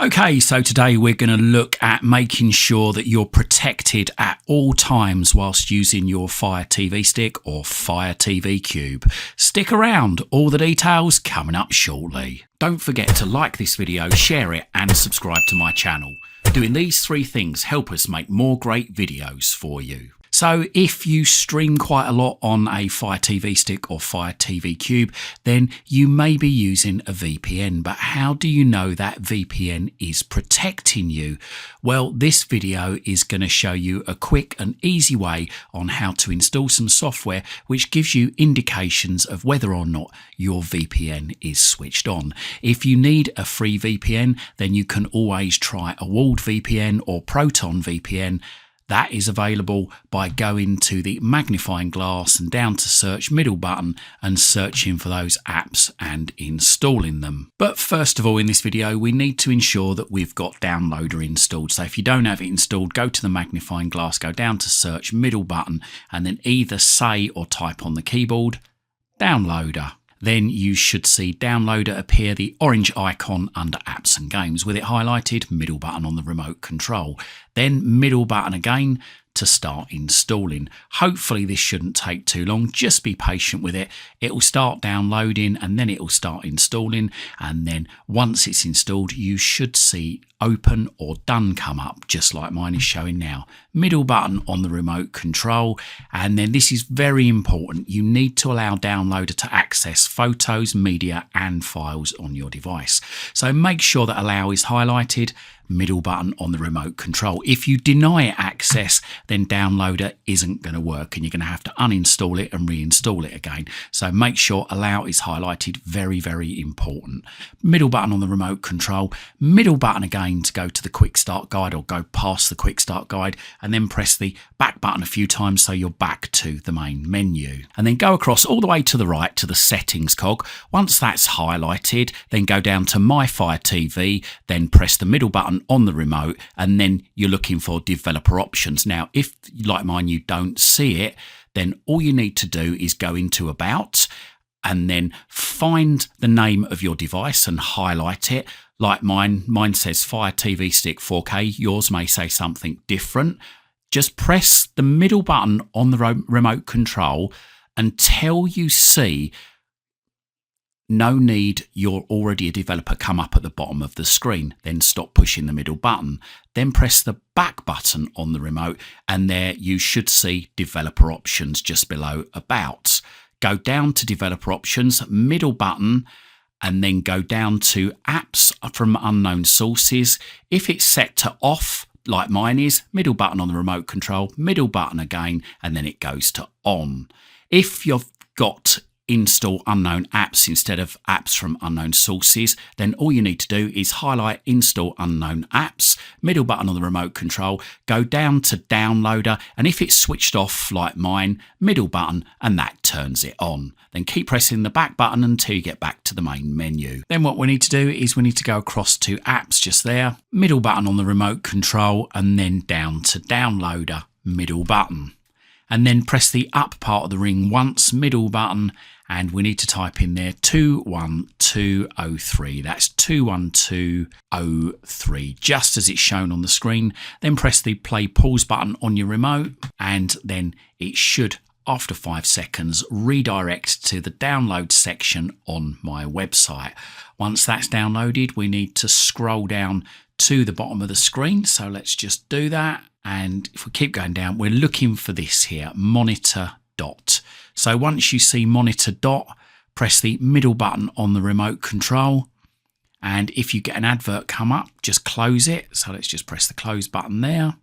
Okay, so today we're going to look at making sure that you're protected at all times whilst using your Fire TV Stick or Fire TV Cube. Stick around, all the details coming up shortly. Don't forget to like this video, share it and subscribe to my channel. Doing these three things help us make more great videos for you. So if you stream quite a lot on a Fire TV Stick or Fire TV Cube, then you may be using a VPN. But how do you know that VPN is protecting you? Well, this video is going to show you a quick and easy way on how to install some software which gives you indications of whether or not your VPN is switched on. If you need a free VPN, then you can always try a walled VPN or Proton VPN. That is available by going to the magnifying glass and down to search middle button and searching for those apps and installing them. But first of all, in this video, we need to ensure that we've got Downloader installed. So if you don't have it installed, go to the magnifying glass, go down to search middle button and then either say or type on the keyboard, Downloader. Then you should see Downloader appear, the orange icon under Apps and Games with it highlighted, middle button on the remote control. Then middle button again to start installing. Hopefully this shouldn't take too long, just be patient with it. It will start downloading and then it will start installing, and then once it's installed you should see open or done come up just like mine is showing now. Middle button on the remote control, and then this is very important, you need to allow Downloader to access photos, media and files on your device. So make sure that allow is highlighted, middle button on the remote control. If you deny it access, then Downloader isn't going to work and you're going to have to uninstall it and reinstall it again. So make sure allow is highlighted, very, very important. Middle button on the remote control, middle button again to go to the quick start guide or go past the quick start guide, and then press the back button a few times so you're back to the main menu. And then go across all the way to the right to the settings cog. Once that's highlighted, then go down to My Fire TV, then press the middle button on the remote, and then you're looking for developer options. Now, if like mine you don't see it, then all you need to do is go into About and then find the name of your device and highlight it. Like mine says Fire TV Stick 4K, yours may say something different. Just press the middle button on the remote control until you see No need, you're already a developer come up at the bottom of the screen. Then stop pushing the middle button. Then press the back button on the remote and there you should see developer options just below About. Go down to developer options, middle button, and then go down to apps from unknown sources. If it's set to off, like mine is, middle button on the remote control, middle button again, and then it goes to on. If you've got install unknown apps instead of apps from unknown sources, then all you need to do is highlight install unknown apps, middle button on the remote control, go down to Downloader, and if it's switched off like mine, middle button, and that turns it on. Then keep pressing the back button until you get back to the main menu. Then what we need to do is we need to go across to apps just there, middle button on the remote control, and then down to Downloader, middle button. And then press the up part of the ring once, middle button, and we need to type in there 21203. That's 21203, just as it's shown on the screen. Then press the play pause button on your remote, and then it should, after 5 seconds, redirect to the download section on my website. Once that's downloaded, we need to scroll down to the bottom of the screen. So let's just do that. And if we keep going down, we're looking for this here, monitor dot. So once you see monitor dot, press the middle button on the remote control. And if you get an advert come up, just close it. So let's just press the close button there.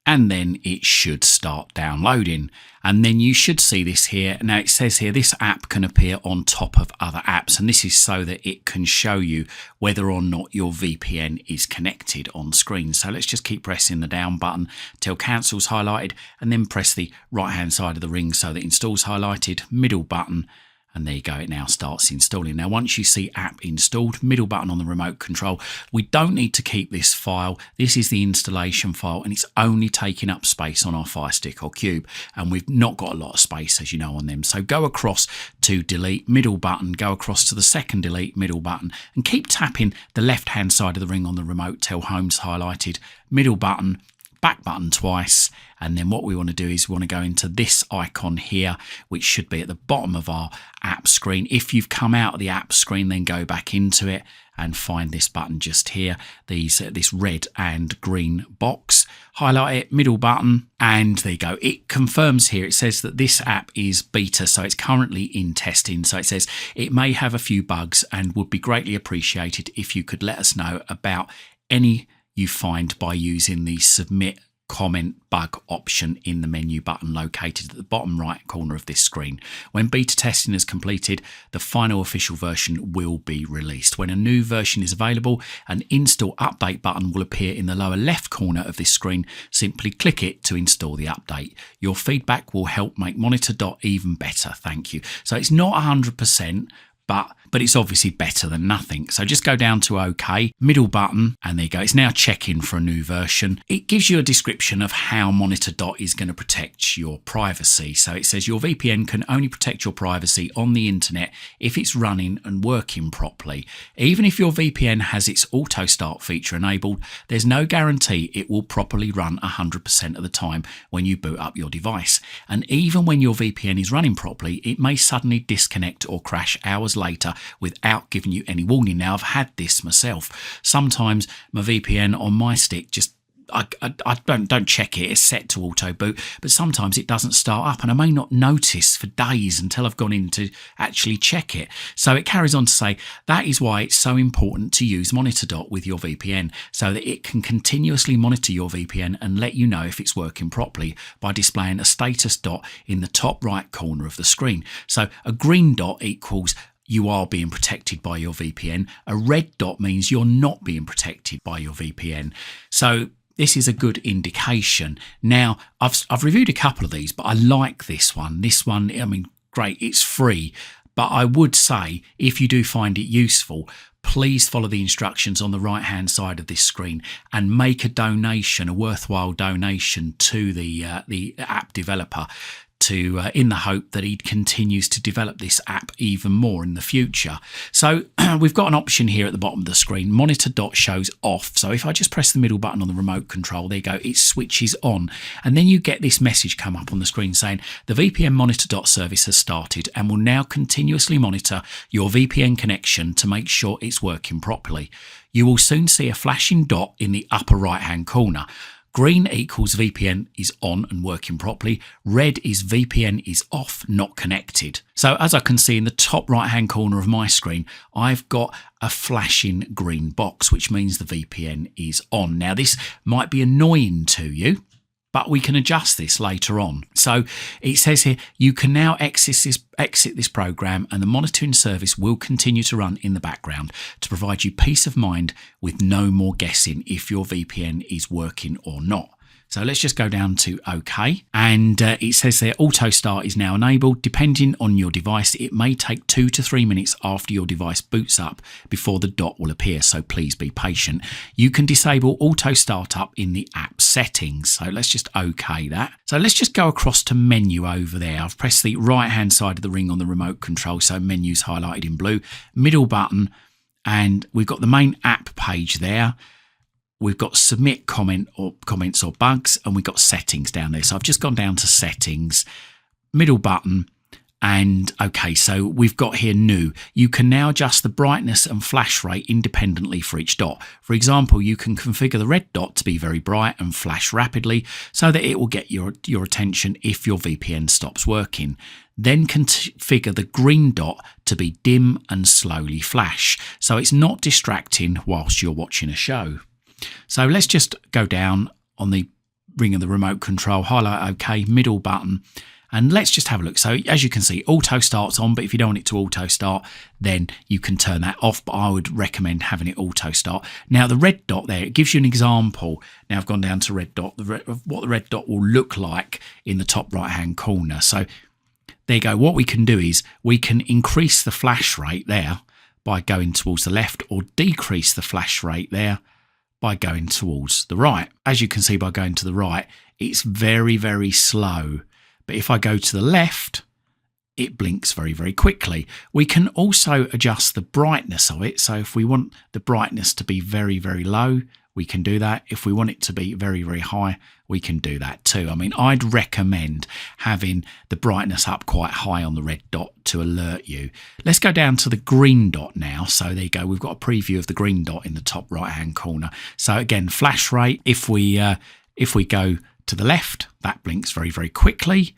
And then it should start downloading. And then you should see this here. Now it says here, this app can appear on top of other apps. And this is so that it can show you whether or not your VPN is connected on screen. So let's just keep pressing the down button till cancel's highlighted, and then press the right hand side of the ring so that install's highlighted, middle button, And there you go, it now starts installing. Now, once you see app installed, middle button on the remote control, we don't need to keep this file. This is the installation file, and it's only taking up space on our Firestick or Cube. And we've not got a lot of space, as you know, on them. So go across to delete, middle button, go across to the second delete, middle button, and keep tapping the left-hand side of the ring on the remote till home's highlighted, middle button, back button twice, and then what we want to do is we want to go into this icon here, which should be at the bottom of our app screen. If you've come out of the app screen, then go back into it and find this button just here, this red and green box. Highlight it, middle button, and there you go. It confirms here, it says that this app is beta, so it's currently in testing. So it says it may have a few bugs and would be greatly appreciated if you could let us know about any you find by using the submit comment bug option in the menu button located at the bottom right corner of this screen. When beta testing is completed, the final official version will be released. When a new version is available, an install update button will appear in the lower left corner of this screen. Simply click it to install the update. Your feedback will help make Monitor Dot even better. Thank you. So it's not 100%, but it's obviously better than nothing. So just go down to OK, middle button, and there you go. It's now checking for a new version. It gives you a description of how Monitor Dot is going to protect your privacy. So it says your VPN can only protect your privacy on the internet if it's running and working properly. Even if your VPN has its auto start feature enabled, there's no guarantee it will properly run 100% of the time when you boot up your device. And even when your VPN is running properly, it may suddenly disconnect or crash hours later without giving you any warning. Now, I've had this myself. Sometimes my VPN on my stick just I don't check it, it's set to auto boot, but sometimes it doesn't start up and I may not notice for days until I've gone in to actually check it. So it carries on to say that is why it's so important to use Monitor Dot with your VPN, so that it can continuously monitor your VPN and let you know if it's working properly by displaying a status dot in the top right corner of the screen. So a green dot equals you are being protected by your VPN. A red dot means you're not being protected by your VPN. So this is a good indication. Now, I've reviewed a couple of these, but I like this one. This one, I mean, great, it's free. But I would say, if you do find it useful, please follow the instructions on the right-hand side of this screen and make a donation, a worthwhile donation to the app developer, in the hope that he continues to develop this app even more in the future. So we've got an option here at the bottom of the screen. Monitor Dot shows off. So if I just press the middle button on the remote control, there you go, it switches on. And then you get this message come up on the screen saying the VPN Monitor Dot service has started and will now continuously monitor your VPN connection to make sure it's working properly. You will soon see a flashing dot in the upper right-hand corner. Green equals VPN is on and working properly. Red is VPN is off, not connected. So as I can see in the top right hand corner of my screen, I've got a flashing green box, which means the VPN is on. Now this might be annoying to you, but we can adjust this later on. So it says here, you can now exit this program and the monitoring service will continue to run in the background to provide you peace of mind with no more guessing if your VPN is working or not. So let's just go down to OK. And it says there, auto start is now enabled. Depending on your device, it may take 2 to 3 minutes after your device boots up before the dot will appear. So please be patient. You can disable auto startup in the app settings. So let's just OK that. So let's just go across to menu over there. I've pressed the right hand side of the ring on the remote control. So menu's highlighted in blue, middle button, and we've got the main app page there. We've got submit comments or bugs, and we've got settings down there. So I've just gone down to settings, middle button, and okay, so we've got here new. You can now adjust the brightness and flash rate independently for each dot. For example, you can configure the red dot to be very bright and flash rapidly so that it will get your attention if your VPN stops working. Then configure the green dot to be dim and slowly flash, so it's not distracting whilst you're watching a show. So let's just go down on the ring of the remote control, highlight OK, middle button, and let's just have a look. So as you can see, auto start's on, but if you don't want it to auto start, then you can turn that off, but I would recommend having it auto start. Now the red dot there, it gives you an example. Now I've gone down to red dot, of what the red dot will look like in the top right hand corner. So there you go. What we can do is we can increase the flash rate there by going towards the left, or decrease the flash rate there by going towards the right. As you can see, by going to the right, it's very, very slow. But if I go to the left, it blinks very, very quickly. We can also adjust the brightness of it. So if we want the brightness to be very, very low, we can do that. If we want it to be very, very high, we can do that too. I mean, I'd recommend having the brightness up quite high on the red dot to alert you. Let's go down to the green dot now. So there you go. We've got a preview of the green dot in the top right-hand corner. So again, flash rate, if we go to the left, that blinks very, very quickly.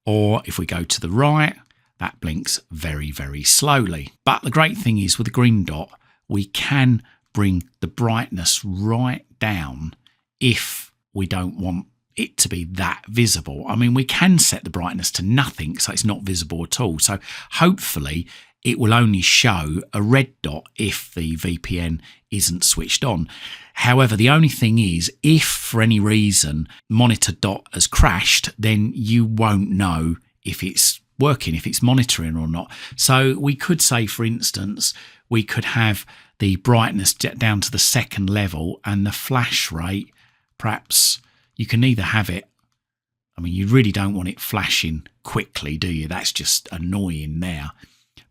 Or if we go to the right, that blinks very, very slowly. But the great thing is with the green dot, we can bring the brightness right down if we don't want it to be that visible. I mean, we can set the brightness to nothing, so it's not visible at all. So hopefully it will only show a red dot if the VPN isn't switched on. However, the only thing is, if for any reason monitor dot has crashed, then you won't know if it's working, if it's monitoring or not. So we could say, for instance, we could have the brightness down to the second level and the flash rate, perhaps you can either have it, I mean, you really don't want it flashing quickly, do you? That's just annoying there.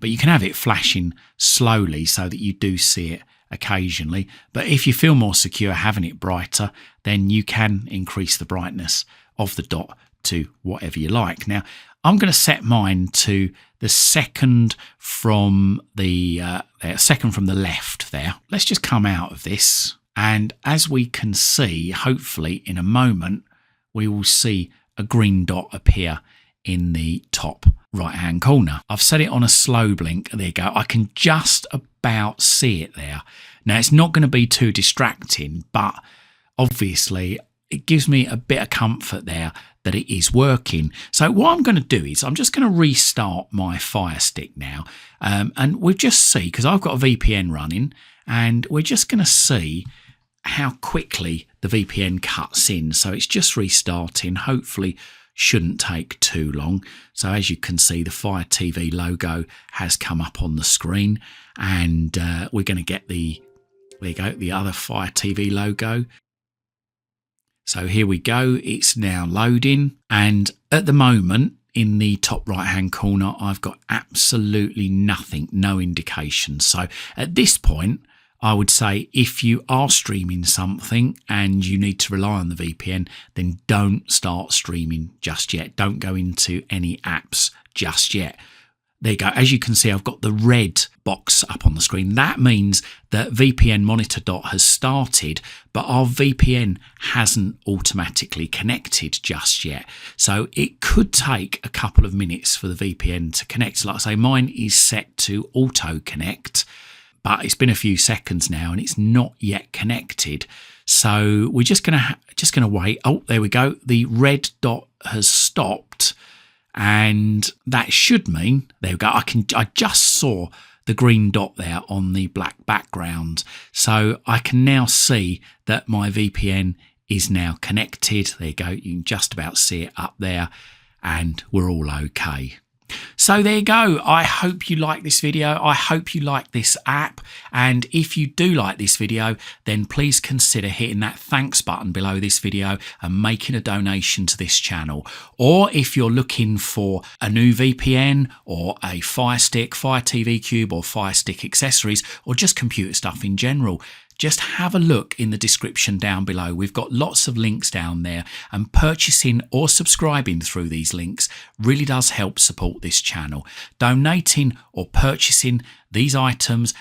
But you can have it flashing slowly so that you do see it occasionally. But if you feel more secure having it brighter, then you can increase the brightness of the dot to whatever you like. Now, I'm going to set mine to the second from the left there. Let's just come out of this. And as we can see, hopefully in a moment, we will see a green dot appear in the top right-hand corner. I've set it on a slow blink. There you go. I can just about see it there. Now, it's not going to be too distracting, but obviously it gives me a bit of comfort there that it is working. So what I'm going to do is I'm just going to restart my Firestick now. And we'll just see, because I've got a VPN running, and we're just going to see how quickly the VPN cuts in. So it's just restarting. Hopefully shouldn't take too long. So as you can see, the Fire TV logo has come up on the screen, and we're going to get the, there you go, the other Fire TV logo. So here we go, it's now loading, and at the moment in the top right hand corner I've got absolutely nothing, no indication. So at this point I would say if you are streaming something and you need to rely on the VPN, then don't start streaming just yet. Don't go into any apps just yet. There you go. As you can see, I've got the red box up on the screen. That means that VPN monitor dot has started, but our VPN hasn't automatically connected just yet. So it could take a couple of minutes for the VPN to connect. Like I say, mine is set to auto connect, but it's been a few seconds now and it's not yet connected. So we're just gonna wait. Oh, there we go. The red dot has stopped. And that should mean, there we go, I just saw the green dot there on the black background. So I can now see that my VPN is now connected. There you go, you can just about see it up there, and we're all okay. So there you go. I hope you like this video. I hope you like this app. And if you do like this video, then please consider hitting that thanks button below this video and making a donation to this channel. Or if you're looking for a new VPN or a Firestick, Fire TV Cube or Firestick accessories, or just computer stuff in general, just have a look in the description down below. We've got lots of links down there, and purchasing or subscribing through these links really does help support this channel. Donating or purchasing these items,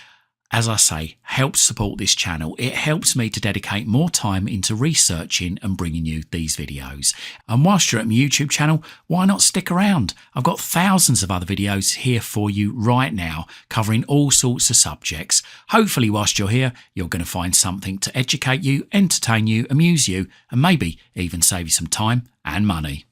as I say, helps support this channel. It helps me to dedicate more time into researching and bringing you these videos. And whilst you're at my YouTube channel, why not stick around? I've got thousands of other videos here for you right now, covering all sorts of subjects. Hopefully whilst you're here, you're going to find something to educate you, entertain you, amuse you, and maybe even save you some time and money.